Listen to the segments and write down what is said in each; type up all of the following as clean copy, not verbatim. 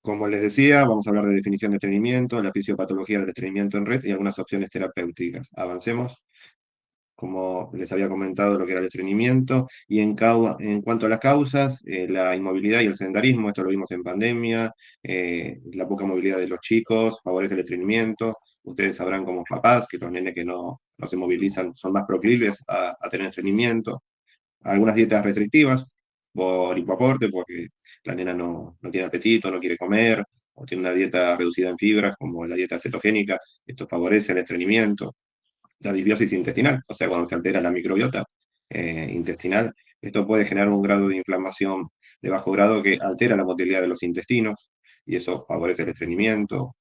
Como les decía, vamos a hablar de definición de estreñimiento, la fisiopatología del estreñimiento en red y algunas opciones terapéuticas. Avancemos, como les había comentado, lo que era el estreñimiento. Y en cuanto a las causas, la inmovilidad y el sedentarismo, esto lo vimos en pandemia, la poca movilidad de los chicos favorece el estreñimiento. Ustedes sabrán como papás que los nenes que no se movilizan son más proclives a tener estreñimiento. Algunas dietas restrictivas por hipoaporte, porque la nena no tiene apetito, no quiere comer, o tiene una dieta reducida en fibras, como la dieta cetogénica, esto favorece el estreñimiento. La disbiosis intestinal, o sea, cuando se altera la microbiota intestinal, esto puede generar un grado de inflamación de bajo grado que altera la motilidad de los intestinos, y eso favorece el estreñimiento,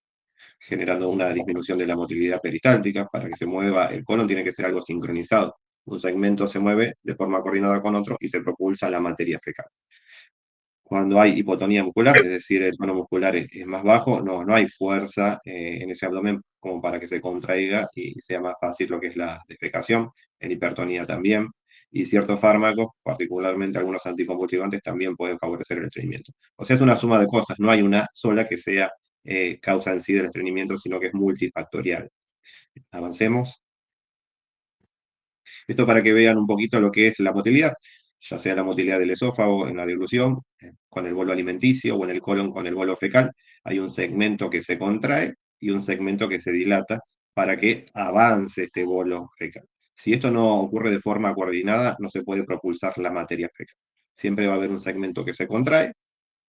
generando una disminución de la motilidad peristáltica. Para que se mueva el colon tiene que ser algo sincronizado. Un segmento se mueve de forma coordinada con otro y se propulsa la materia fecal. Cuando hay hipotonía muscular, es decir, el tono muscular es más bajo, no hay fuerza en ese abdomen como para que se contraiga y sea más fácil lo que es la defecación, en hipertonía también, y ciertos fármacos, particularmente algunos anticonvulsivantes, también pueden favorecer el estreñimiento. O sea, es una suma de cosas, no hay una sola que sea causa en sí del estreñimiento, sino que es multifactorial. Avancemos. Esto para que vean un poquito lo que es la motilidad, ya sea la motilidad del esófago en la deglución, con el bolo alimenticio, o en el colon con el bolo fecal. Hay un segmento que se contrae y un segmento que se dilata para que avance este bolo fecal. Si esto no ocurre de forma coordinada, no se puede propulsar la materia fecal. Siempre va a haber un segmento que se contrae,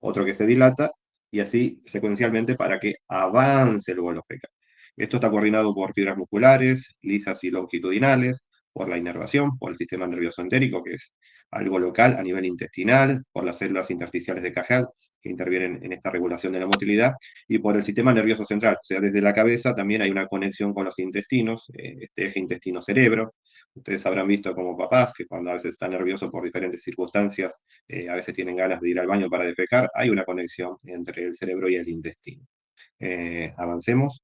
otro que se dilata, y así secuencialmente para que avance el bolo fecal. Esto está coordinado por fibras musculares, lisas y longitudinales, por la inervación, por el sistema nervioso entérico, que es algo local a nivel intestinal, por las células intersticiales de Cajal, que intervienen en esta regulación de la motilidad, y por el sistema nervioso central. O sea, desde la cabeza también hay una conexión con los intestinos, este eje intestino-cerebro. Ustedes habrán visto como papás que cuando a veces están nerviosos por diferentes circunstancias, a veces tienen ganas de ir al baño para defecar, hay una conexión entre el cerebro y el intestino. Avancemos.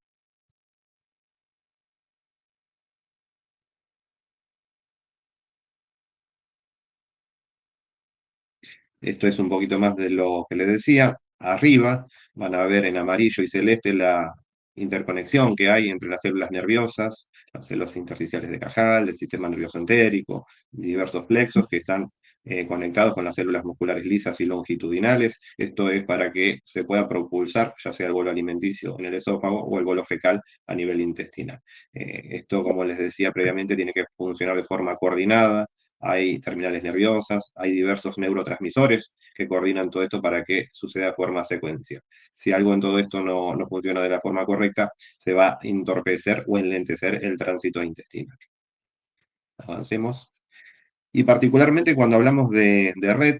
Esto es un poquito más de lo que les decía. Arriba van a ver en amarillo y celeste la interconexión que hay entre las células nerviosas, las células intersticiales de Cajal, el sistema nervioso entérico, diversos plexos que están conectados con las células musculares lisas y longitudinales. Esto es para que se pueda propulsar, ya sea el bolo alimenticio en el esófago o el bolo fecal a nivel intestinal. Esto, como les decía previamente, tiene que funcionar de forma coordinada. Hay terminales nerviosas, hay diversos neurotransmisores que coordinan todo esto para que suceda de forma secuencial. Si algo en todo esto no funciona de la forma correcta, se va a entorpecer o enlentecer el tránsito intestinal. Avancemos. Y particularmente cuando hablamos de red,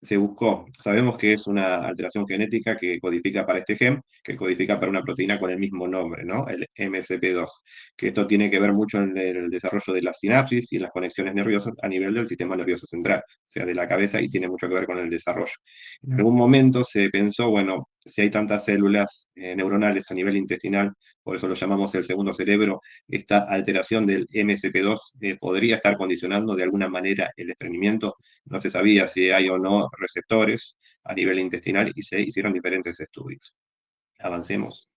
se buscó, sabemos que es una alteración genética que codifica para este gen, que codifica para una proteína con el mismo nombre, ¿no? El MSP2, que esto tiene que ver mucho en el desarrollo de la sinapsis y en las conexiones nerviosas a nivel del sistema nervioso central, o sea, de la cabeza, y tiene mucho que ver con el desarrollo. En algún momento se pensó, bueno, si hay tantas células neuronales a nivel intestinal, por eso lo llamamos el segundo cerebro, esta alteración del MSP2 podría estar condicionando de alguna manera el estreñimiento. No se sabía si hay o no receptores a nivel intestinal y se hicieron diferentes estudios. Avancemos.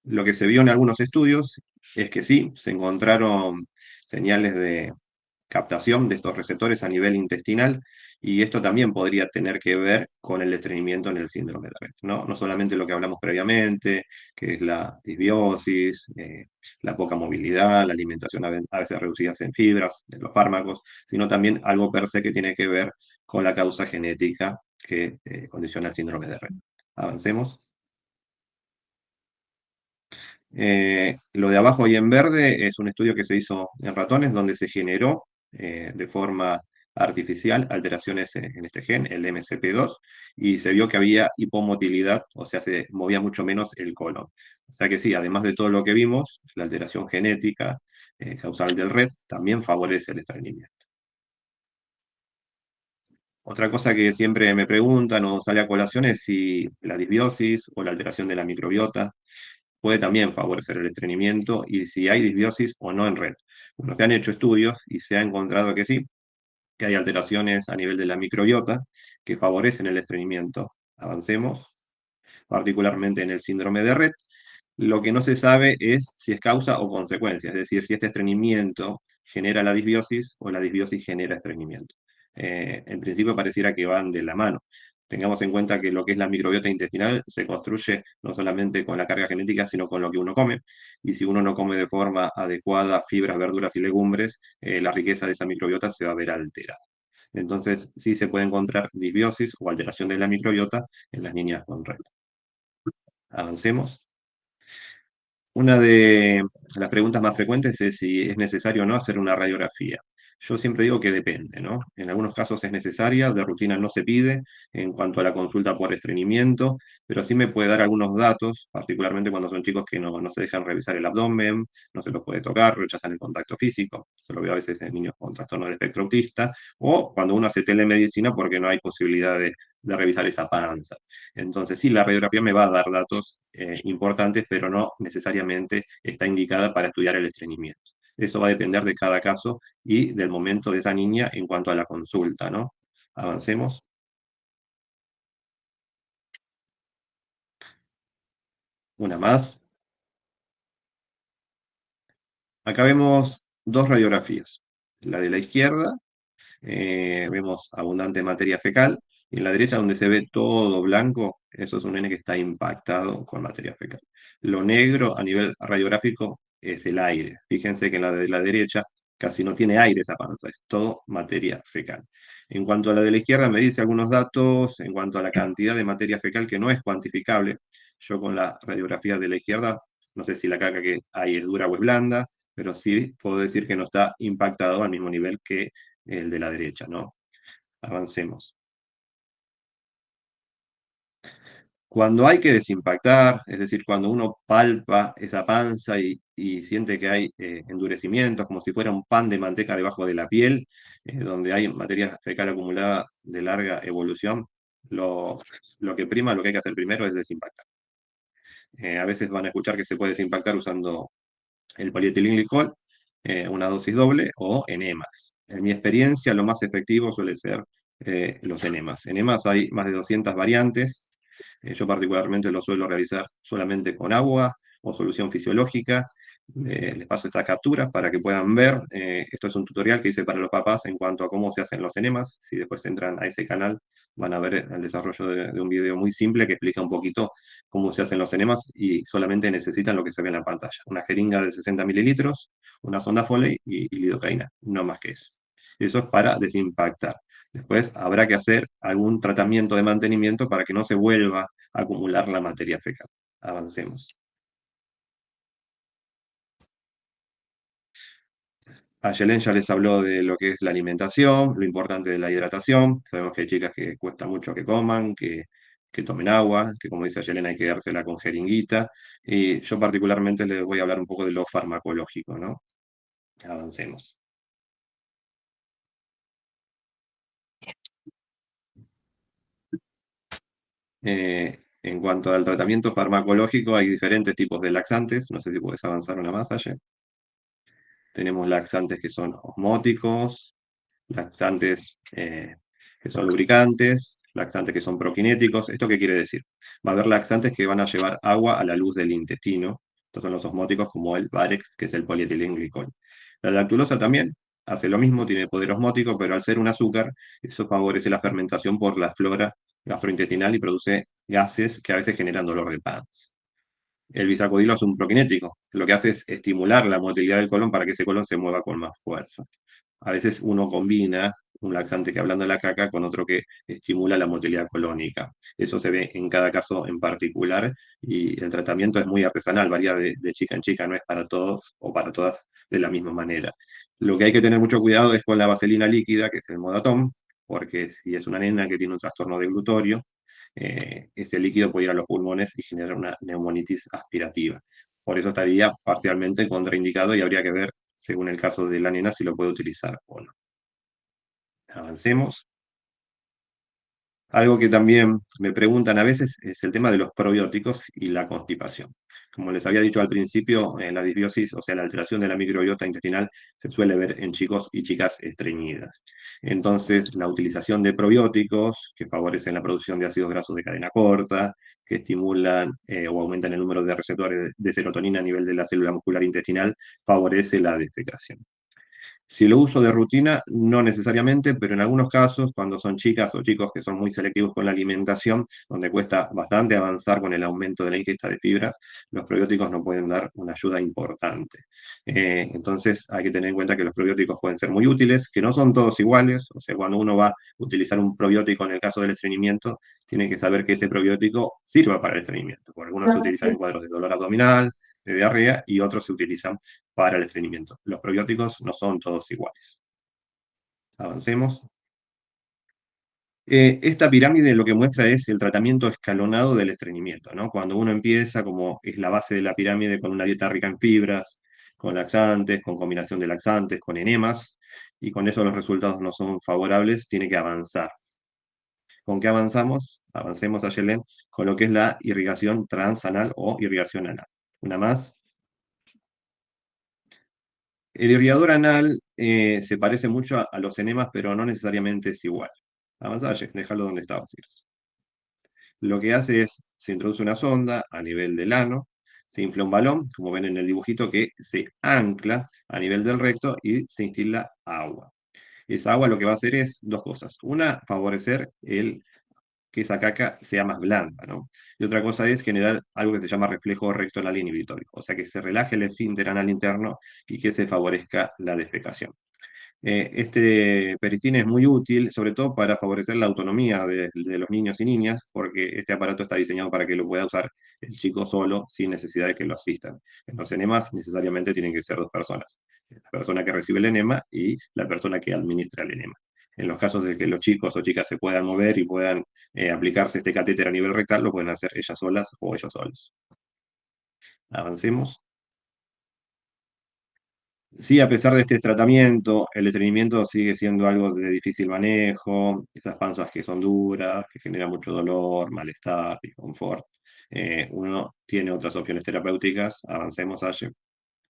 Lo que se vio en algunos estudios es que sí, se encontraron señales de captación de estos receptores a nivel intestinal, y esto también podría tener que ver con el estreñimiento en el síndrome de Rett, ¿no? No solamente lo que hablamos previamente, que es la disbiosis, la poca movilidad, la alimentación a veces reducida en fibras, de los fármacos, sino también algo per se que tiene que ver con la causa genética que condiciona el síndrome de Rett. Avancemos. Lo de abajo y en verde es un estudio que se hizo en ratones donde se generó de forma artificial alteraciones en este gen, el MCP2, y se vio que había hipomotilidad, o sea, se movía mucho menos el colon. O sea que sí, además de todo lo que vimos, la alteración genética causal del RET también favorece el estreñimiento. Otra cosa que siempre me preguntan o sale a colación es si la disbiosis o la alteración de la microbiota puede también favorecer el estreñimiento y si hay disbiosis o no en red. Bueno, se han hecho estudios y se ha encontrado que sí, que hay alteraciones a nivel de la microbiota que favorecen el estreñimiento. Avancemos, particularmente en el síndrome de Rett. Lo que no se sabe es si es causa o consecuencia, es decir, si este estreñimiento genera la disbiosis o la disbiosis genera estreñimiento. En principio pareciera que van de la mano. Tengamos en cuenta que lo que es la microbiota intestinal se construye no solamente con la carga genética, sino con lo que uno come. Y si uno no come de forma adecuada fibras, verduras y legumbres, la riqueza de esa microbiota se va a ver alterada. Entonces, sí se puede encontrar disbiosis o alteración de la microbiota en las niñas con Rett. Avancemos. Una de las preguntas más frecuentes es si es necesario o no hacer una radiografía. Yo siempre digo que depende, ¿no? En algunos casos es necesaria, de rutina no se pide en cuanto a la consulta por estreñimiento, pero sí me puede dar algunos datos, particularmente cuando son chicos que no se dejan revisar el abdomen, no se los puede tocar, rechazan el contacto físico. Se lo veo a veces en niños con trastorno del espectro autista, o cuando uno hace telemedicina porque no hay posibilidad de revisar esa panza. Entonces, sí, la radiografía me va a dar datos importantes, pero no necesariamente está indicada para estudiar el estreñimiento. Eso va a depender de cada caso y del momento de esa niña en cuanto a la consulta, ¿no? Avancemos. Una más. Acá vemos dos radiografías. La de la izquierda, vemos abundante materia fecal, y en la derecha donde se ve todo blanco, eso es un nene que está impactado con materia fecal. Lo negro a nivel radiográfico es el aire. Fíjense que en la de la derecha casi no tiene aire esa panza, es todo materia fecal. En cuanto a la de la izquierda, me dice algunos datos en cuanto a la cantidad de materia fecal que no es cuantificable. Yo con la radiografía de la izquierda, no sé si la caca que hay es dura o es blanda, pero sí puedo decir que no está impactado al mismo nivel que el de la derecha, ¿no? Avancemos. Cuando hay que desimpactar, es decir, cuando uno palpa esa panza y siente que hay endurecimientos, como si fuera un pan de manteca debajo de la piel, donde hay materia fecal acumulada de larga evolución, lo que prima, lo que hay que hacer primero es desimpactar. A veces van a escuchar que se puede desimpactar usando el polietilenglicol, una dosis doble o enemas. En mi experiencia, lo más efectivo suele ser los enemas. Enemas hay más de 200 variantes. Yo particularmente lo suelo realizar solamente con agua o solución fisiológica. Les paso estas capturas para que puedan ver. Esto es un tutorial que hice para los papás en cuanto a cómo se hacen los enemas. Si después entran a ese canal, van a ver el desarrollo de un video muy simple que explica un poquito cómo se hacen los enemas y solamente necesitan lo que se ve en la pantalla. Una jeringa de 60 mililitros, una sonda Foley y lidocaína, no más que eso. Eso es para desimpactar. Después habrá que hacer algún tratamiento de mantenimiento para que no se vuelva a acumular la materia fecal. Avancemos. A Yelén ya les habló de lo que es la alimentación, lo importante de la hidratación. Sabemos que hay chicas que cuesta mucho que coman, que tomen agua, que como dice Yelén hay que dársela con jeringuita. Y yo particularmente les voy a hablar un poco de lo farmacológico, ¿no? Avancemos. En cuanto al tratamiento farmacológico, hay diferentes tipos de laxantes. No sé si puedes avanzar una más allá. Tenemos laxantes que son osmóticos, laxantes que son lubricantes, laxantes que son prokinéticos. ¿Esto qué quiere decir? Va a haber laxantes que van a llevar agua a la luz del intestino. Estos son los osmóticos como el Varex, que es el polietilenglicol. La lactulosa también hace lo mismo, tiene poder osmótico, pero al ser un azúcar, eso favorece la fermentación por la flora gastrointestinal y produce gases que a veces generan dolor de panza. El bisacodilo es un prokinético. Lo que hace es estimular la motilidad del colon para que ese colon se mueva con más fuerza. A veces uno combina un laxante que hablando de la caca con otro que estimula la motilidad colónica. Eso se ve en cada caso en particular y el tratamiento es muy artesanal, varía de chica en chica, no es para todos o para todas de la misma manera. Lo que hay que tener mucho cuidado es con la vaselina líquida, que es el Modatom, porque si es una nena que tiene un trastorno de glutorio, ese líquido puede ir a los pulmones y generar una neumonitis aspirativa. Por eso estaría parcialmente contraindicado y habría que ver, según el caso de la nena, si lo puede utilizar o no. Avancemos. Algo que también me preguntan a veces es el tema de los probióticos y la constipación. Como les había dicho al principio, la disbiosis, o sea, la alteración de la microbiota intestinal, se suele ver en chicos y chicas estreñidas. Entonces, la utilización de probióticos que favorecen la producción de ácidos grasos de cadena corta, que estimulan o aumentan el número de receptores de serotonina a nivel de la célula muscular intestinal, favorece la defecación. Si lo uso de rutina, no necesariamente, pero en algunos casos, cuando son chicas o chicos que son muy selectivos con la alimentación, donde cuesta bastante avanzar con el aumento de la ingesta de fibras, los probióticos nos pueden dar una ayuda importante. Entonces hay que tener en cuenta que los probióticos pueden ser muy útiles, que no son todos iguales, o sea, cuando uno va a utilizar un probiótico en el caso del estreñimiento, tiene que saber que ese probiótico sirva para el estreñimiento, porque algunos se utilizan en cuadros de dolor abdominal, de diarrea, y otros se utilizan para el estreñimiento. Los probióticos no son todos iguales. Avancemos. Esta pirámide lo que muestra es el tratamiento escalonado del estreñimiento, ¿no? Cuando uno empieza, como es la base de la pirámide, con una dieta rica en fibras, con laxantes, con combinación de laxantes, con enemas, y con eso los resultados no son favorables, tiene que avanzar. ¿Con qué avanzamos? Avancemos a Yelén, con lo que es la irrigación transanal o irrigación anal. Una más. El irrigador anal se parece mucho a los enemas, pero no necesariamente es igual. Avanzá, déjalo donde estaba. Si querés. Lo que hace es, se introduce una sonda a nivel del ano, se infla un balón, como ven en el dibujito, que se ancla a nivel del recto y se instila agua. Esa agua lo que va a hacer es dos cosas. Una, favorecer que esa caca sea más blanda, ¿no? Y otra cosa es generar algo que se llama reflejo recto anal inhibitorio, o sea, que se relaje el esfínter anal interno y que se favorezca la defecación. Este peristín es muy útil, sobre todo para favorecer la autonomía de los niños y niñas, porque este aparato está diseñado para que lo pueda usar el chico solo, sin necesidad de que lo asistan. En los enemas necesariamente tienen que ser dos personas, la persona que recibe el enema y la persona que administra el enema. En los casos de que los chicos o chicas se puedan mover y puedan aplicarse este catéter a nivel rectal, lo pueden hacer ellas solas o ellos solos. Avancemos. Sí, a pesar de este tratamiento, el estreñimiento sigue siendo algo de difícil manejo, esas panzas que son duras, que generan mucho dolor, malestar, disconfort. Uno tiene otras opciones terapéuticas, avancemos allí,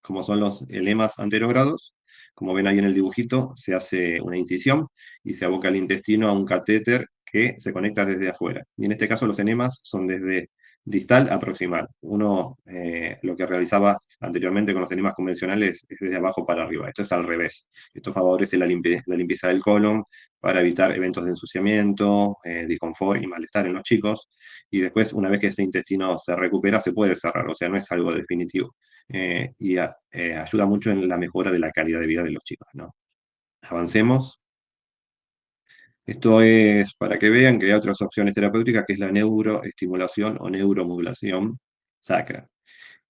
como son los enemas anterogrados. Como ven ahí en el dibujito, se hace una incisión y se aboca el intestino a un catéter que se conecta desde afuera. Y en este caso los enemas son desde distal a proximal. Uno lo que realizaba anteriormente con los enemas convencionales es desde abajo para arriba. Esto es al revés. Esto favorece la limpieza del colon para evitar eventos de ensuciamiento, disconfort y malestar en los chicos. Y después, una vez que ese intestino se recupera, se puede cerrar, o sea, no es algo definitivo. Ayuda mucho en la mejora de la calidad de vida de los chicos, ¿no? Avancemos. Esto es para que vean que hay otras opciones terapéuticas, que es la neuroestimulación o neuromodulación sacra.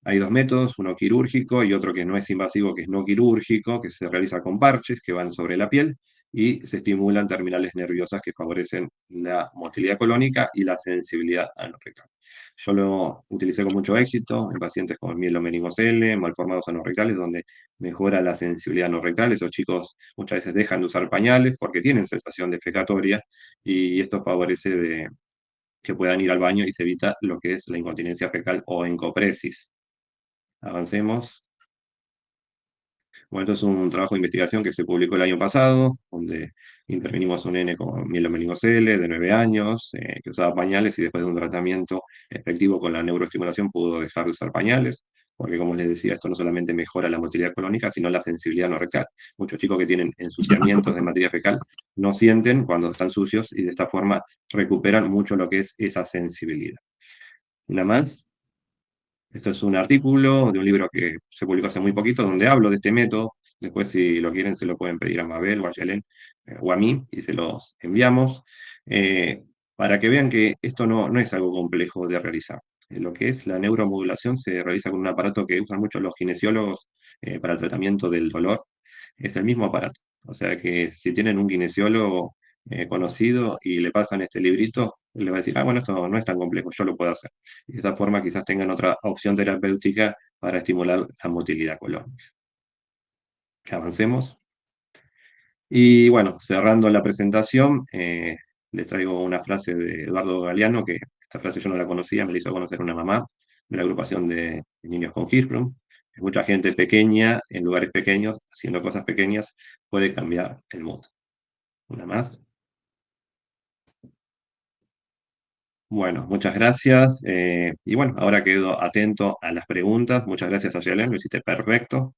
Hay dos métodos, uno quirúrgico y otro que no es invasivo, que es no quirúrgico, que se realiza con parches que van sobre la piel y se estimulan terminales nerviosas que favorecen la motilidad colónica y la sensibilidad anorrectal. Yo lo utilicé con mucho éxito en pacientes con mielomeningocele, malformados anorrectales, donde mejora la sensibilidad anorrectal. Esos chicos muchas veces dejan de usar pañales porque tienen sensación defecatoria y esto favorece que puedan ir al baño y se evita lo que es la incontinencia fecal o encopresis. Avancemos. Bueno, esto es un trabajo de investigación que se publicó el año pasado, donde intervenimos un nene con mielomeningocele de 9 años, que usaba pañales y después de un tratamiento efectivo con la neuroestimulación pudo dejar de usar pañales, porque como les decía, esto no solamente mejora la motilidad colónica, sino la sensibilidad no rectal. Muchos chicos que tienen ensuciamientos de materia fecal no sienten cuando están sucios y de esta forma recuperan mucho lo que es esa sensibilidad. Una más. Esto es un artículo de un libro que se publicó hace muy poquito donde hablo de este método. Después, si lo quieren, se lo pueden pedir a Mabel o a Yelén o a mí y se los enviamos para que vean que esto no es algo complejo de realizar. Lo que es la neuromodulación se realiza con un aparato que usan mucho los kinesiólogos para el tratamiento del dolor. Es el mismo aparato. O sea que si tienen un kinesiólogo conocido y le pasan este librito, él le va a decir, ah, bueno, esto no es tan complejo, yo lo puedo hacer. Y de esta forma quizás tengan otra opción terapéutica para estimular la motilidad colónica. Que avancemos. Y bueno, cerrando la presentación, les traigo una frase de Eduardo Galeano, que esta frase yo no la conocía, me la hizo conocer una mamá de la agrupación de niños con Hirschsprung. Mucha gente pequeña, en lugares pequeños, haciendo cosas pequeñas, puede cambiar el mundo. Una más. Bueno, muchas gracias. Y bueno, ahora quedo atento a las preguntas. Muchas gracias a Yelen, lo hiciste perfecto.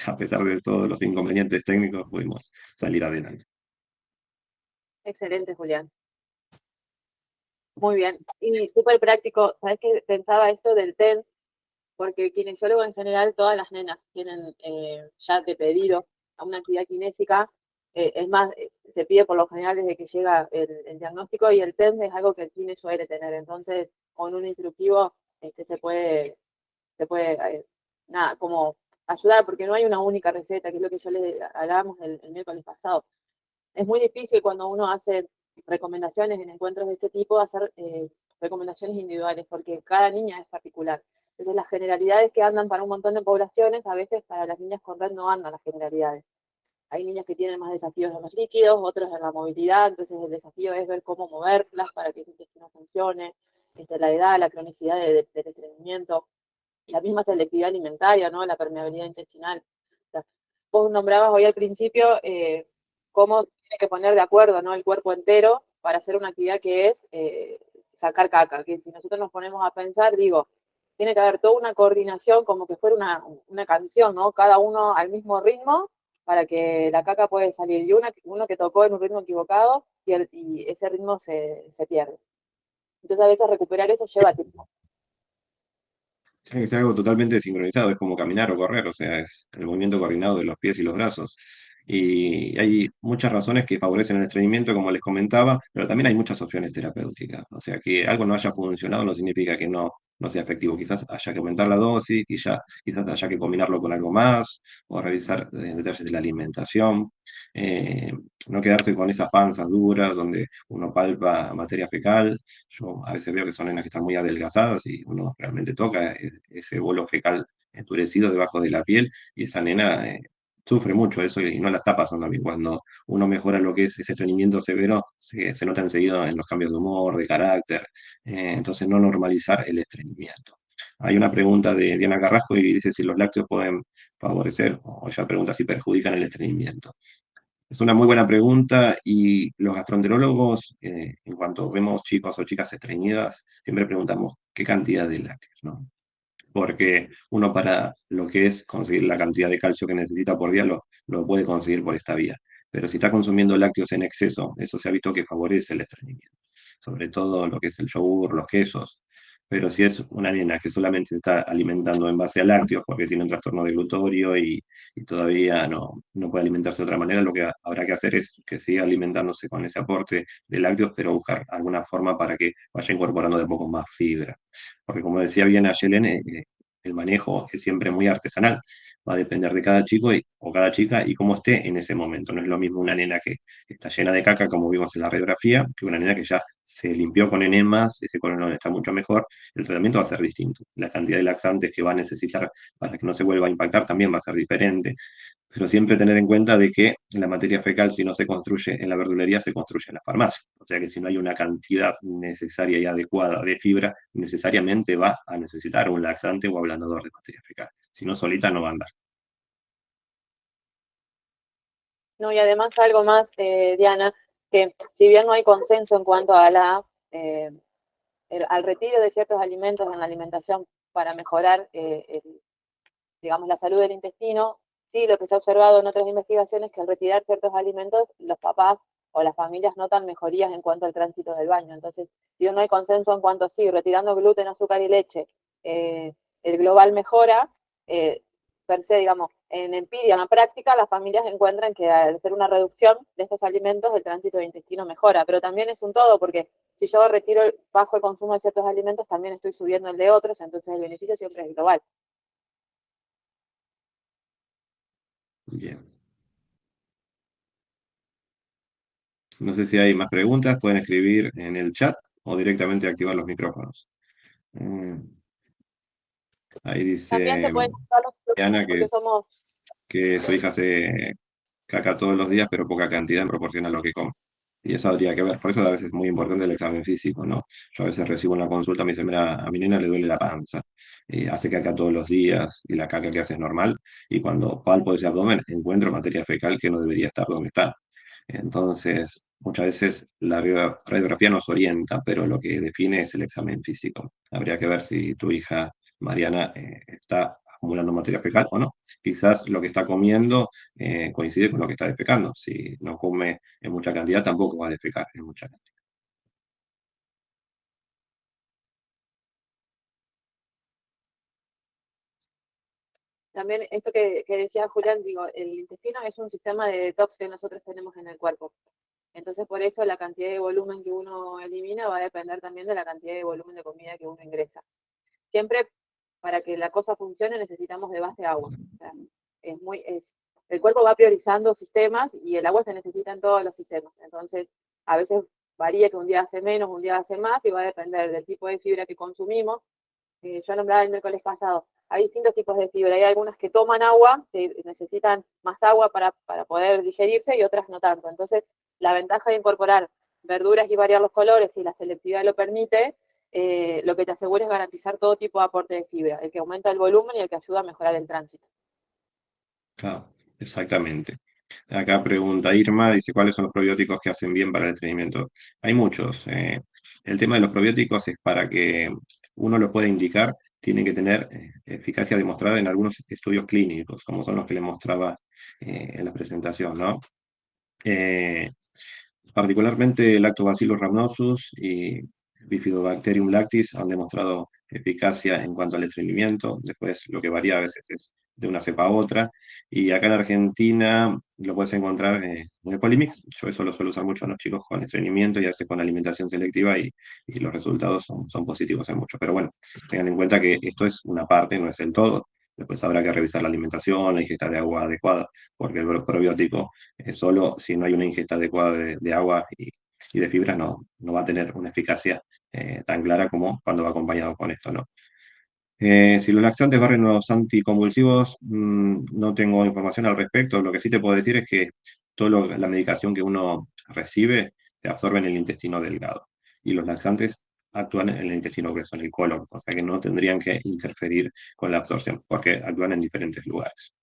A pesar de todos los inconvenientes técnicos, pudimos salir adelante. Excelente, Julián. Muy bien. Y súper práctico. ¿Sabes qué? Pensaba esto del TEN, porque kinesiólogo en general, todas las nenas tienen ya de pedido a una actividad kinésica. Es más, se pide por lo general desde que llega el diagnóstico y el TEN es algo que el kine suele tener. Entonces, con un instructivo se puede nada, como ayudar, porque no hay una única receta, que es lo que yo les hablábamos el miércoles pasado. Es muy difícil cuando uno hace recomendaciones en encuentros de este tipo, hacer recomendaciones individuales, porque cada niña es particular. Entonces, las generalidades que andan para un montón de poblaciones, a veces para las niñas con red no andan las generalidades. Hay niñas que tienen más desafíos en los líquidos, otros en la movilidad, entonces el desafío es ver cómo moverlas para que ese intestino funcione, la edad, la cronicidad del estreñimiento, la misma selectividad alimentaria, ¿no? La permeabilidad intestinal. O sea, vos nombrabas hoy al principio cómo tiene que poner de acuerdo, ¿no? El cuerpo entero para hacer una actividad que es sacar caca, que si nosotros nos ponemos a pensar, digo, tiene que haber toda una coordinación como que fuera una canción, ¿no? Cada uno al mismo ritmo para que la caca pueda salir. Y uno que tocó en un ritmo equivocado y ese ritmo se pierde. Entonces a veces recuperar eso lleva tiempo. Tiene que ser algo totalmente sincronizado, es como caminar o correr, o sea, es el movimiento coordinado de los pies y los brazos. Y hay muchas razones que favorecen el estreñimiento, como les comentaba, pero también hay muchas opciones terapéuticas. O sea, que algo no haya funcionado no significa que no sea efectivo. Quizás haya que aumentar la dosis, quizás haya que combinarlo con algo más, o revisar detalles de la alimentación. Eh, no quedarse con esas panzas duras donde uno palpa materia fecal. Yo a veces veo que son nenas que están muy adelgazadas y uno realmente toca ese bolo fecal endurecido debajo de la piel y esa nena sufre mucho eso y no la está pasando bien. Cuando uno mejora lo que es ese estreñimiento severo, se nota enseguida en los cambios de humor, de carácter. Entonces, no normalizar el estreñimiento. Hay una pregunta de Diana Carrasco y dice si los lácteos pueden favorecer, o ella pregunta si perjudican el estreñimiento. Es una muy buena pregunta y los gastroenterólogos, en cuanto vemos chicos o chicas estreñidas, siempre preguntamos qué cantidad de lácteos, ¿no? Porque uno para lo que es conseguir la cantidad de calcio que necesita por día lo puede conseguir por esta vía. Pero si está consumiendo lácteos en exceso, eso se ha visto que favorece el estreñimiento, sobre todo lo que es el yogur, los quesos. Pero si es una nena que solamente se está alimentando en base a lácteos porque tiene un trastorno de glutorio y todavía no puede alimentarse de otra manera, lo que habrá que hacer es que siga alimentándose con ese aporte de lácteos, pero buscar alguna forma para que vaya incorporando de poco más fibra. Porque como decía bien Ayelen, el manejo es siempre muy artesanal. Va a depender de cada chico o cada chica y cómo esté en ese momento. No es lo mismo una nena que está llena de caca, como vimos en la radiografía, que una nena que ya se limpió con enemas, ese colon está mucho mejor. El tratamiento va a ser distinto. La cantidad de laxantes que va a necesitar para que no se vuelva a impactar también va a ser diferente. Pero siempre tener en cuenta de que la materia fecal, si no se construye en la verdulería, se construye en la farmacia. O sea que si no hay una cantidad necesaria y adecuada de fibra, necesariamente va a necesitar un laxante o ablandador de materia fecal. Si no, solita no va a andar. No, y además algo más, Diana, que si bien no hay consenso en cuanto a eh, al retiro de ciertos alimentos en la alimentación para mejorar, digamos, la salud del intestino, sí lo que se ha observado en otras investigaciones es que al retirar ciertos alimentos, los papás o las familias notan mejorías en cuanto al tránsito del baño. Entonces, si bien no hay consenso en cuanto a sí, retirando gluten, azúcar y leche, el global mejora, eh, per se, digamos, en empiria, en la práctica, las familias encuentran que al hacer una reducción de estos alimentos, el tránsito de intestino mejora, pero también es un todo, porque si yo retiro, bajo el consumo de ciertos alimentos, también estoy subiendo el de otros, entonces el beneficio siempre es global. Bien. No sé si hay más preguntas, pueden escribir en el chat o directamente activar los micrófonos. Eh, Ahí También dice se pueden usar los Diana porque que su hija hace caca todos los días, pero poca cantidad en proporción a lo que come. Y eso habría que ver. Por eso a veces es muy importante el examen físico, ¿no? Yo a veces recibo una consulta, me dice, mira, a mi nena le duele la panza, hace caca todos los días y la caca que hace es normal. Y cuando palpo ese abdomen, encuentro materia fecal que no debería estar donde está. Entonces, muchas veces la radiografía nos orienta, pero lo que define es el examen físico. Habría que ver si tu hija Mariana está acumulando materia fecal o no. Quizás lo que está comiendo coincide con lo que está defecando. Si no come en mucha cantidad, tampoco va a defecar en mucha cantidad. También esto que decía Julián, digo, el intestino es un sistema de detox que nosotros tenemos en el cuerpo. Entonces, por eso la cantidad de volumen que uno elimina va a depender también de la cantidad de volumen de comida que uno ingresa. Siempre, para que la cosa funcione, necesitamos de base agua. O sea, el cuerpo va priorizando sistemas y el agua se necesita en todos los sistemas. Entonces, a veces varía que un día hace menos, un día hace más, y va a depender del tipo de fibra que consumimos. Yo nombraba el miércoles pasado, hay distintos tipos de fibra. Hay algunas que toman agua, que necesitan más agua para poder digerirse, y otras no tanto. Entonces, la ventaja de incorporar verduras y variar los colores, si la selectividad lo permite, lo que te asegura es garantizar todo tipo de aporte de fibra, el que aumenta el volumen y el que ayuda a mejorar el tránsito. Claro, exactamente. Acá pregunta Irma, dice, ¿cuáles son los probióticos que hacen bien para el estreñimiento? Hay muchos. El tema de los probióticos es para que uno lo pueda indicar, tiene que tener eficacia demostrada en algunos estudios clínicos, como son los que le mostraba en la presentación, ¿no? Eh, Particularmente Lactobacillus rhamnosus y Bifidobacterium lactis han demostrado eficacia en cuanto al estreñimiento. Después lo que varía a veces es de una cepa a otra. Y acá en Argentina lo puedes encontrar en el Polimix. Yo eso lo suelo usar mucho en los chicos con estreñimiento y a veces con alimentación selectiva y los resultados son positivos en muchos. Pero bueno, tengan en cuenta que esto es una parte, no es el todo. Después habrá que revisar la alimentación, la ingesta de agua adecuada, porque el probiótico solo si no hay una ingesta adecuada de agua y de fibra no va a tener una eficacia tan clara como cuando va acompañado con esto, ¿no? Si los laxantes barren los anticonvulsivos, no tengo información al respecto. Lo que sí te puedo decir es que toda la medicación que uno recibe se absorbe en el intestino delgado y los laxantes actúan en el intestino grueso, en el colon, o sea que no tendrían que interferir con la absorción porque actúan en diferentes lugares.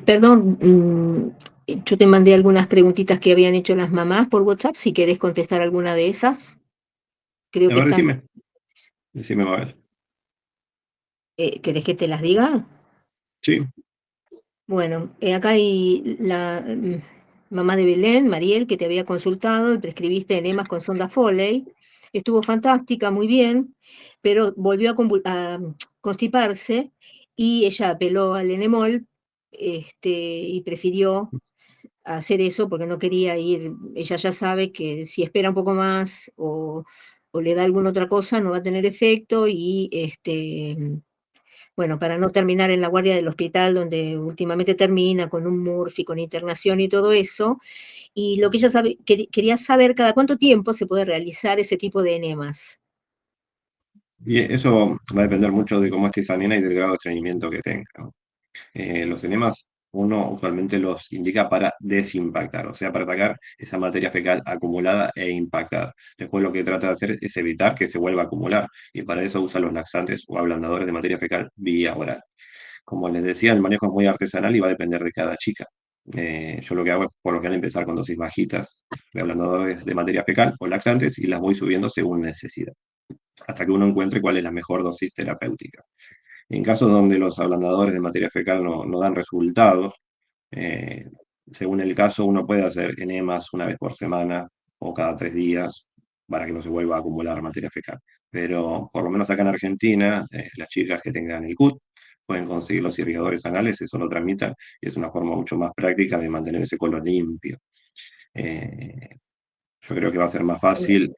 Perdón, yo te mandé algunas preguntitas que habían hecho las mamás por WhatsApp, si querés contestar alguna de esas. Creo A que ver, están, decime, Mabel. ¿querés que te las diga? Sí. Bueno, acá hay la mamá de Belén, Mariel, que te había consultado y prescribiste enemas con sonda Foley. Estuvo fantástica, muy bien, pero volvió a constiparse y ella apeló al enemol, y prefirió hacer eso porque no quería ir. Ella ya sabe que si espera un poco más o le da alguna otra cosa no va a tener efecto y bueno, para no terminar en la guardia del hospital, donde últimamente termina con un Murphy, con internación y todo eso. Y lo que ella quería saber cada cuánto tiempo se puede realizar ese tipo de enemas. Y eso va a depender mucho de cómo esté esa nena y del grado de estreñimiento que tenga, ¿no? Los enemas uno usualmente los indica para desimpactar, o sea, para sacar esa materia fecal acumulada e impactada. Después lo que trata de hacer es evitar que se vuelva a acumular y para eso usa los laxantes o ablandadores de materia fecal vía oral. Como les decía, el manejo es muy artesanal y va a depender de cada chica. Yo lo que hago es por lo general empezar con dosis bajitas de ablandadores de materia fecal o laxantes y las voy subiendo según necesidad hasta que uno encuentre cuál es la mejor dosis terapéutica. En casos donde los ablandadores de materia fecal no dan resultados, eh, según el caso, uno puede hacer enemas una vez por semana o cada 3 días para que no se vuelva a acumular materia fecal. Pero por lo menos acá en Argentina, las chicas que tengan el CUT pueden conseguir los irrigadores anales, eso lo tramitan y es una forma mucho más práctica de mantener ese colon limpio. Eh, yo creo que va a ser más fácil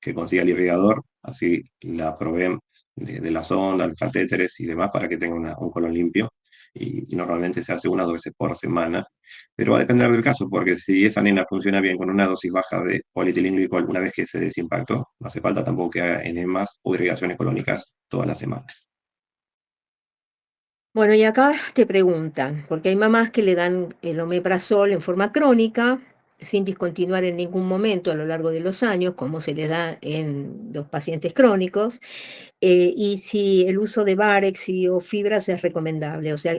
que consiga el irrigador, así la proveen de la sonda, los catéteres y demás para que tenga un colon limpio. Y normalmente se hace 1 o 2 veces por semana, pero va a depender del caso, porque si esa nena funciona bien con una dosis baja de polietilenglicol una vez que se desimpactó, no hace falta tampoco que haga enemas o irrigaciones colónicas todas las semanas. Bueno, y acá te preguntan, porque hay mamás que le dan el omeprazol en forma crónica, sin discontinuar en ningún momento a lo largo de los años, como se le da en los pacientes crónicos, y si el uso de Varex o fibras es recomendable. O sea,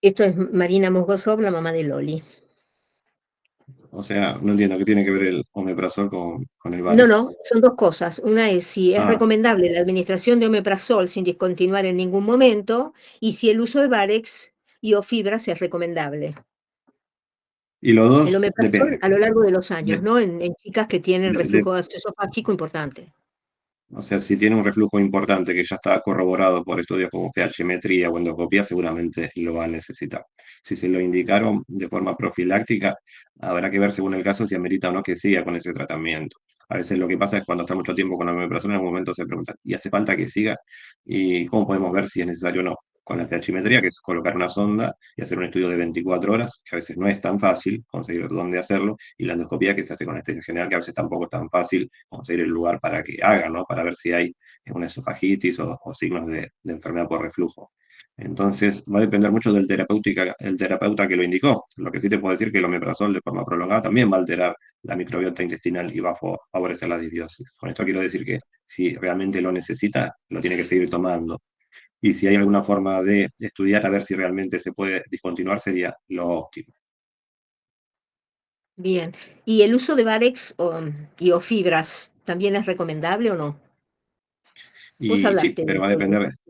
esto es Marina Mosgosov, la mamá de Loli. O sea, no entiendo qué tiene que ver el omeprazol con el No, Varex. no, son dos cosas. Una es si es Ah, recomendable la administración de omeprazol sin discontinuar en ningún momento, y si el uso de Varex o fibras es recomendable. y los El dos omeprazol depende. a lo largo de los años, De- ¿no? En chicas que tienen de- de- reflujo gastroesofágico importante. o sea, si tiene un reflujo importante que ya está corroborado por estudios como pH-metría o endoscopía, seguramente lo va a necesitar. Si se lo indicaron de forma profiláctica, habrá que ver según el caso si amerita o no que siga con ese tratamiento. A veces lo que pasa es cuando está mucho tiempo con la omeprazol, en algún momento se pregunta, ¿y hace falta que siga? ¿Y cómo podemos ver si es necesario o no? Con la pH-metría, que es colocar una sonda y hacer un estudio de 24 horas, que a veces no es tan fácil conseguir dónde hacerlo, y la endoscopía que se hace con anestesia general, que a veces tampoco es tan fácil conseguir el lugar para que haga, ¿no? Para ver si hay una esofagitis o signos de enfermedad por reflujo. Entonces, va a depender mucho el terapeuta que lo indicó. Lo que sí te puedo decir que el omeprazol de forma prolongada también va a alterar la microbiota intestinal y va a favorecer la disbiosis. Con esto quiero decir que si realmente lo necesita, lo tiene que seguir tomando. Y si hay alguna forma de estudiar a ver si realmente se puede discontinuar, sería lo óptimo. Bien. ¿Y el uso de Varex o fibras también es recomendable o no? Vos Y sí, hablaste de pero eso.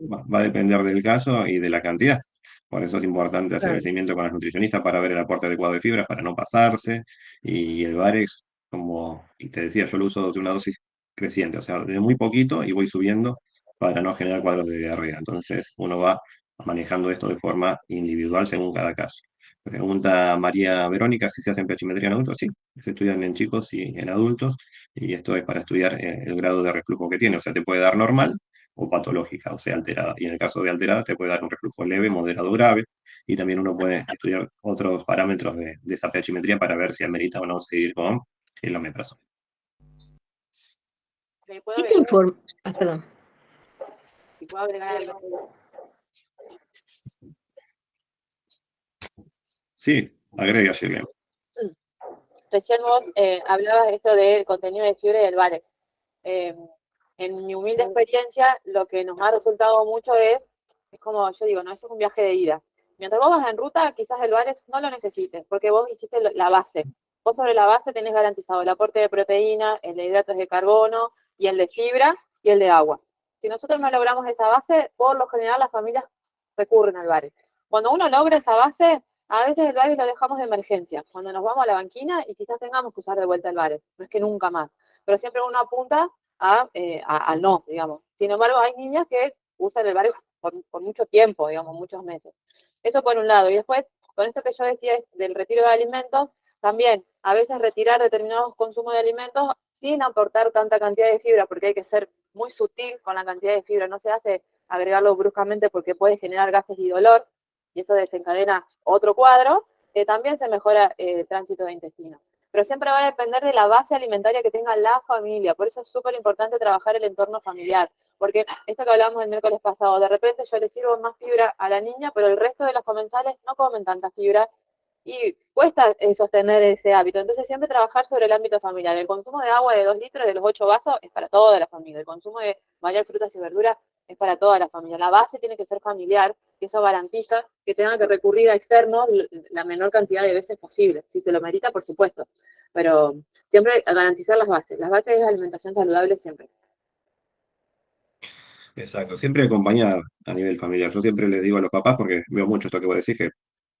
va a depender del caso y de la cantidad. Por eso es importante hacer el Claro. seguimiento con las nutricionistas para ver el aporte adecuado de fibras, para no pasarse. Y el Varex, como te decía, yo lo uso de una dosis creciente, o sea, de muy poquito y voy subiendo para no generar cuadros de diarrea. Entonces uno va manejando esto de forma individual según cada caso. Pregunta María Verónica si se hacen pechimetría en adultos. Sí, se estudian en chicos y en adultos. Y esto es para estudiar el grado de reflujo que tiene. O sea, te puede dar normal o patológica, o sea, alterada. Y en el caso de alterada te puede dar un reflujo leve, moderado o grave. Y también uno puede estudiar otros parámetros de esa pH-metría para ver si amerita o no seguir con el omeprazol. ¿Me puedo ¿Qué te agregar, informa? Ah, perdón. si puedo agregar algo? Sí, agrega, Shirley. Recién vos hablabas de esto del contenido de fibra y del Varex. Eh, en mi humilde experiencia, lo que nos ha resultado mucho es como yo digo, no, eso es un viaje de ida. Mientras vos vas en ruta, quizás el Varex no lo necesites, porque vos hiciste la base. Vos sobre la base tenés garantizado el aporte de proteína, el de hidratos de carbono y el de fibra y el de agua. Si nosotros no logramos esa base, por lo general las familias recurren al Varex. Cuando uno logra esa base, a veces el Varex lo dejamos de emergencia, cuando nos vamos a la banquina y quizás tengamos que usar de vuelta el Varex, no es que nunca más, pero siempre uno apunta al no, digamos. Sin embargo, hay niñas que usan el Varex por mucho tiempo, digamos, muchos meses. Eso por un lado. Y después, con esto que yo decía del retiro de alimentos, también a veces retirar determinados consumos de alimentos sin aportar tanta cantidad de fibra, porque hay que ser muy sutil con la cantidad de fibra, no se hace agregarlo bruscamente porque puede generar gases y dolor, y eso desencadena otro cuadro, también se mejora el tránsito de intestino. Pero siempre va a depender de la base alimentaria que tenga la familia, por eso es súper importante trabajar el entorno familiar, porque esto que hablamos el miércoles pasado, de repente yo le sirvo más fibra a la niña, pero el resto de los comensales no comen tanta fibra y cuesta sostener ese hábito. Entonces siempre trabajar sobre el ámbito familiar. El consumo de agua de 2 litros de los 8 vasos es para toda la familia. El consumo de varias frutas y verduras es para toda la familia. La base tiene que ser familiar y eso garantiza que tengan que recurrir a externos la menor cantidad de veces posible. Si se lo merita, por supuesto. Pero siempre garantizar las bases. Las bases es alimentación saludable siempre. Exacto, siempre acompañar a nivel familiar. Yo siempre les digo a los papás, porque veo mucho esto que vos decís, que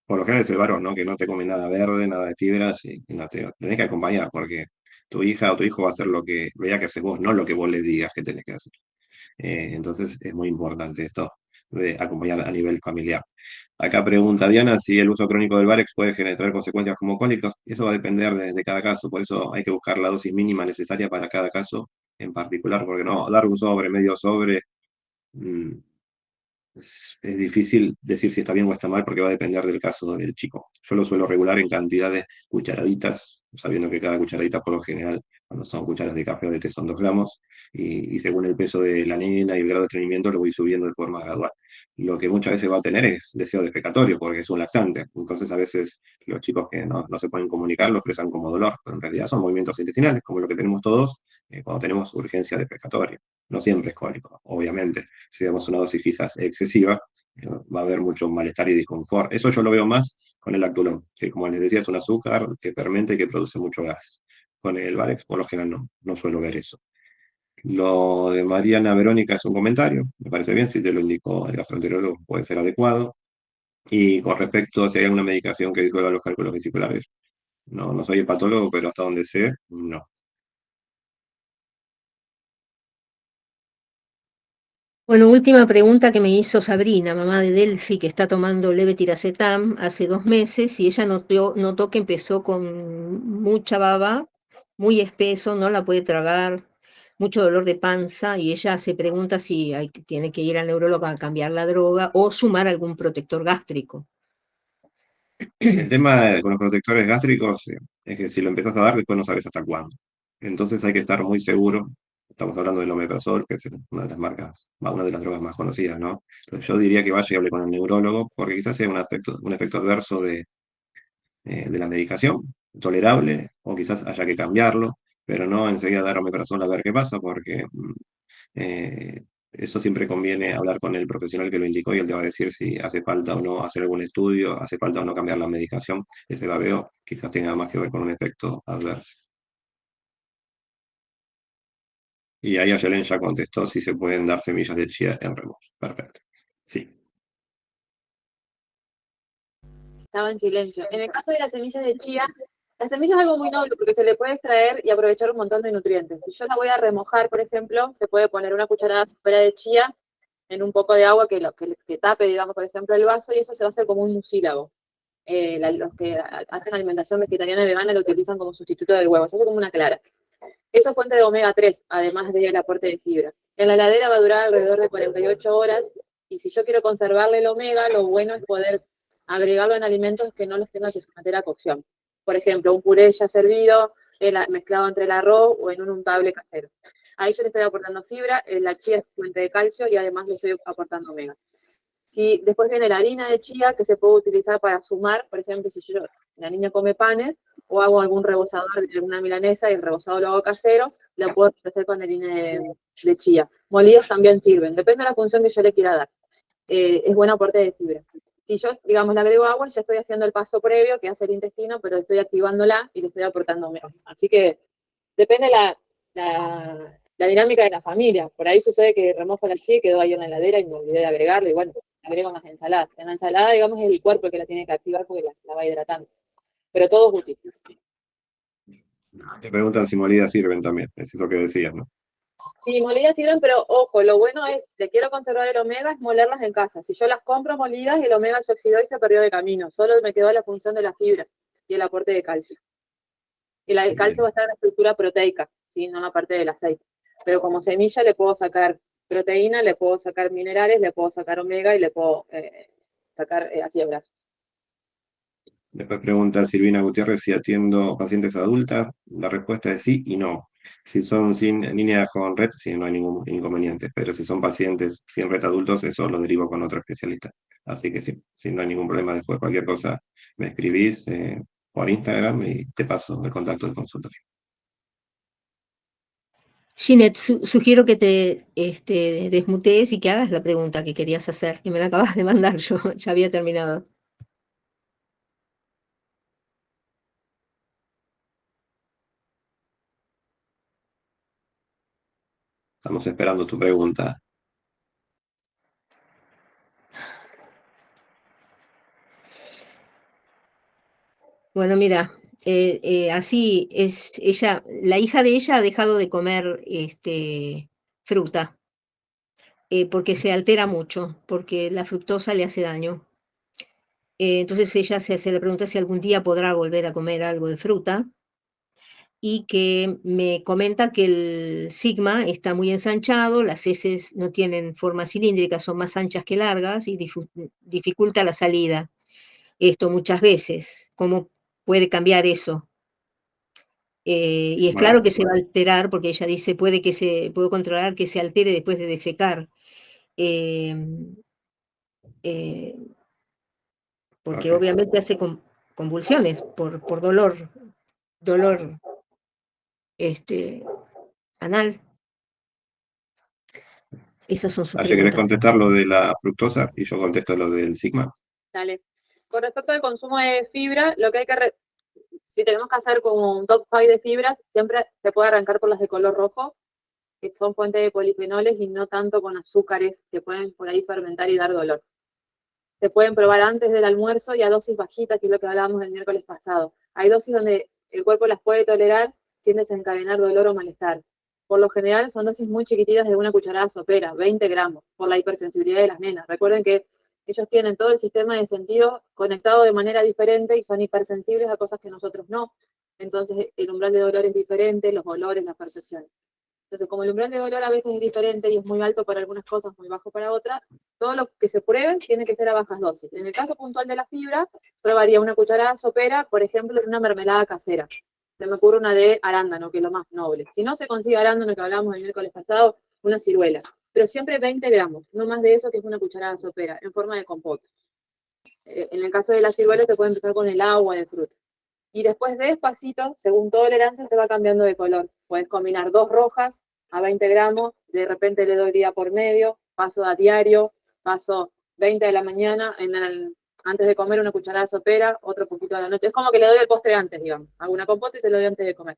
por lo general es el varón, ¿no? Que no te come nada verde, nada de fibras, y no te tenés que acompañar, porque tu hija o tu hijo va a hacer lo que vea que haces vos, no lo que vos le digas que tenés que hacer. Entonces es muy importante esto de acompañar a nivel familiar. Acá pregunta Diana si el uso crónico del Varex puede generar consecuencias como cólicos. Eso va a depender de cada caso, por eso hay que buscar la dosis mínima necesaria para cada caso en particular, porque no, dar un sobre, medio sobre, mm, es difícil decir si está bien o está mal porque va a depender del caso del chico. Yo lo suelo regular en cantidades cucharaditas, sabiendo que cada cucharadita por lo general cuando son cucharas de café o de té son 2 gramos, y según el peso de la nena y el grado de estreñimiento lo voy subiendo de forma gradual. Lo que muchas veces va a tener es deseo defecatorio, porque es un lactante. Entonces a veces los chicos que no se pueden comunicar lo expresan como dolor, pero en realidad son movimientos intestinales, como lo que tenemos todos cuando tenemos urgencia defecatoria. No siempre es cólico, obviamente. Si vemos una dosis quizás excesiva, va a haber mucho malestar y disconfort. Eso yo lo veo más con el lactulón, que como les decía es un azúcar que fermenta y que produce mucho gas. Con el Valex por lo general no suelo ver eso. Lo de Mariana Verónica es un comentario, me parece bien, si te lo indicó el gastroenterólogo puede ser adecuado. Y con respecto a si hay alguna medicación que disminuya los cálculos vesiculares, no soy hepatólogo, pero hasta donde sé, no. Bueno, última pregunta que me hizo Sabrina, mamá de Delphi, que está tomando levetiracetam hace 2 meses y ella notó que empezó con mucha baba, muy espeso, no la puede tragar, mucho dolor de panza y ella se pregunta si tiene que ir al neurólogo a cambiar la droga o sumar algún protector gástrico. El tema con los protectores gástricos es que si lo empezás a dar, después no sabes hasta cuándo. Entonces hay que estar muy seguro. Estamos hablando del omeprazol, que es una de las marcas, una de las drogas más conocidas, ¿no? Entonces yo diría que vaya y hable con el neurólogo, porque quizás sea un efecto adverso de la medicación, tolerable, o quizás haya que cambiarlo, pero no enseguida dar omeprazol a ver qué pasa, porque eso siempre conviene hablar con el profesional que lo indicó y él te va a decir si hace falta o no hacer algún estudio, hace falta o no cambiar la medicación. Ese babeo quizás tenga más que ver con un efecto adverso. Y ahí Ayelen ya contestó si se pueden dar semillas de chía en remojo. Perfecto. Sí. Estaba en silencio. En el caso de las semillas de chía, la semilla es algo muy noble porque se le puede extraer y aprovechar un montón de nutrientes. Si yo la voy a remojar, por ejemplo, se puede poner una cucharada sopera de chía en un poco de agua que tape, digamos, por ejemplo, el vaso y eso se va a hacer como un mucílago. Los que hacen alimentación vegetariana y vegana lo utilizan como sustituto del huevo, se hace como una clara. Eso es fuente de omega 3, además del aporte de fibra. En la heladera va a durar alrededor de 48 horas y si yo quiero conservarle el omega, lo bueno es poder agregarlo en alimentos que no los tenga que someter a cocción. Por ejemplo, un puré ya servido, mezclado entre el arroz o en un untable casero. Ahí yo le estoy aportando fibra, la chía es fuente de calcio y además le estoy aportando omega. Si después viene la harina de chía que se puede utilizar para sumar, por ejemplo, si la niña come panes o hago algún rebozador de una milanesa y el rebozado lo hago casero, lo puedo hacer con harina de chía. Molidos también sirven, depende de la función que yo le quiera dar. Es buen aporte de fibra. Si yo, digamos, le agrego agua, ya estoy haciendo el paso previo que hace el intestino, pero estoy activándola y le estoy aportando menos. Así que depende la dinámica de la familia. Por ahí sucede que remojo la chía y quedó ahí en la heladera y me olvidé de agregarle y bueno, agrego unas ensaladas. En la ensalada, digamos, es el cuerpo el que la tiene que activar porque la va hidratando. Pero todo es útil. Te preguntan si molidas sirven también, es eso que decías, ¿no? Sí, molidas sirven, pero ojo, lo bueno es, si quiero conservar el omega, es molerlas en casa. Si yo las compro molidas, el omega se oxidó y se perdió de camino. Solo me quedó la función de la fibra y el aporte de calcio. Y el calcio va a estar en la estructura proteica, ¿sí? No en la parte del aceite. Pero como semilla le puedo sacar proteína, le puedo sacar minerales, le puedo sacar omega y le puedo sacar ácido graso. Después pregunta Silvina Gutiérrez si atiendo pacientes adultas. La respuesta es sí y no. Si son sin niñas con red, sí, no hay ningún inconveniente. Pero si son pacientes sin red adultos, eso lo derivo con otro especialista. Así que sí, no hay ningún problema. Después cualquier cosa me escribís por Instagram y te paso el contacto del consultorio. Ginette, sugiero que te desmutees y que hagas la pregunta que querías hacer, que me la acabas de mandar yo, ya había terminado. Estamos esperando tu pregunta. Bueno, mira, así es ella, la hija de ella ha dejado de comer fruta, porque se altera mucho, porque la fructosa le hace daño. Entonces ella se hace la pregunta si algún día podrá volver a comer algo de fruta y que me comenta que el sigma está muy ensanchado, las heces no tienen forma cilíndrica, son más anchas que largas y dificulta la salida. Esto muchas veces, ¿cómo puede cambiar eso? Y es claro Bueno, que se va a alterar, porque ella dice, puedo controlar que se altere después de defecar. Em, eh, Porque ok. obviamente hace convulsiones por dolor este, anal. Esas son sus Ayer querés preguntas. contestar lo de la fructosa y yo contesto lo del sigma. Dale. Con respecto al consumo de fibra, lo que hay que, si tenemos que hacer como un top 5 de fibras, siempre se puede arrancar por las de color rojo, que son fuente de polifenoles y no tanto con azúcares que pueden por ahí fermentar y dar dolor. Se pueden probar antes del almuerzo y a dosis bajitas, que es lo que hablábamos el miércoles pasado. Hay dosis donde el cuerpo las puede tolerar sin desencadenar dolor o malestar. Por lo general son dosis muy chiquititas de una cucharada sopera, 20 gramos, por la hipersensibilidad de las nenas. Recuerden que ellos tienen todo el sistema de sentido conectado de manera diferente y son hipersensibles a cosas que nosotros no. Entonces el umbral de dolor es diferente, los olores, las percepciones. Entonces, como el umbral de dolor a veces es diferente y es muy alto para algunas cosas, muy bajo para otras, todo lo que se pruebe tiene que ser a bajas dosis. En el caso puntual de la fibra, probaría una cucharada sopera, por ejemplo, en una mermelada casera. Se me ocurre una de arándano, que es lo más noble. Si no se consigue arándano, que hablábamos el miércoles pasado, una ciruela. Pero siempre 20 gramos, no más de eso, que es una cucharada sopera, en forma de compota. En el caso de la ciruela, se puede empezar con el agua de fruta. Y después despacito, según tolerancia, se va cambiando de color. Puedes combinar 2 rojas a 20 gramos, de repente le doy día por medio, paso a diario, paso 20 de la mañana, antes de comer una cucharada sopera, otro poquito a la noche. Es como que le doy el postre antes, digamos. Hago una compota y se lo doy antes de comer.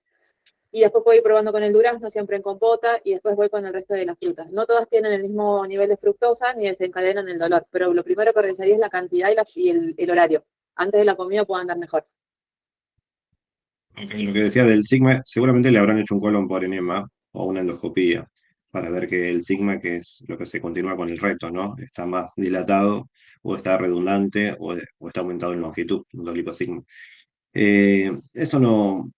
Y después voy probando con el durazno, siempre en compota, y después voy con el resto de las frutas. No todas tienen el mismo nivel de fructosa ni desencadenan el dolor, pero lo primero que revisaría es la cantidad y el horario. Antes de la comida puedo andar mejor. Ok, lo que decía del sigma, seguramente le habrán hecho un colon por enema o una endoscopía para ver que el sigma, que es lo que se continúa con el reto, ¿no? Está más dilatado o está redundante o está aumentado en longitud, un liposigma. Eso no,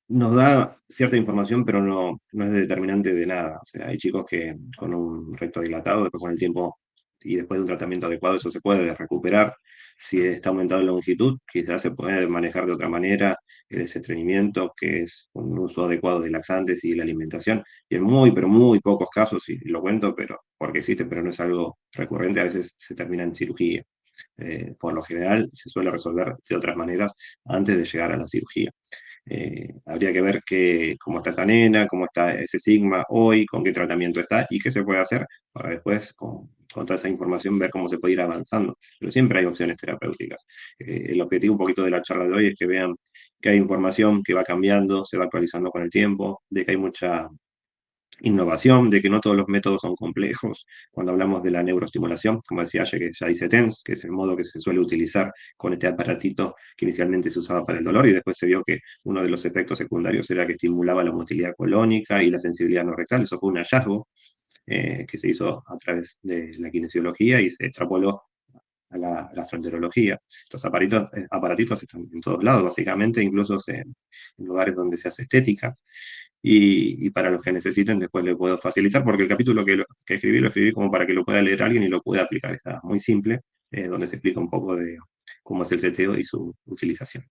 nos da cierta información, pero no es determinante de nada. O sea, hay chicos que con un recto dilatado, después con el tiempo y después de un tratamiento adecuado, eso se puede recuperar. Si está aumentado en longitud, quizás se puede manejar de otra manera el desestreñimiento, que es un uso adecuado de laxantes y la alimentación. Y en muy, pero muy pocos casos, y lo cuento, pero porque existe, pero no es algo recurrente, a veces se termina en cirugía. Por lo general, se suele resolver de otras maneras antes de llegar a la cirugía. Habría que ver cómo está esa nena, cómo está ese sigma hoy, con qué tratamiento está y qué se puede hacer para después, con toda esa información, ver cómo se puede ir avanzando. Pero siempre hay opciones terapéuticas. El objetivo un poquito de la charla de hoy es que vean que hay información que va cambiando, se va actualizando con el tiempo, de que hay mucha innovación, de que no todos los métodos son complejos. Cuando hablamos de la neuroestimulación, como decía ayer, que ya dice TENS, que es el modo que se suele utilizar con este aparatito que inicialmente se usaba para el dolor y después se vio que uno de los efectos secundarios era que estimulaba la motilidad colónica y la sensibilidad no rectal. Eso fue un hallazgo que se hizo a través de la kinesiología y se extrapoló a la gastroenterología. Estos aparatitos están en todos lados, básicamente, incluso en lugares donde se hace estética y para los que necesiten después le puedo facilitar, porque el capítulo que escribí lo escribí como para que lo pueda leer alguien y lo pueda aplicar. Está muy simple, donde se explica un poco de cómo es el seteo y su utilización.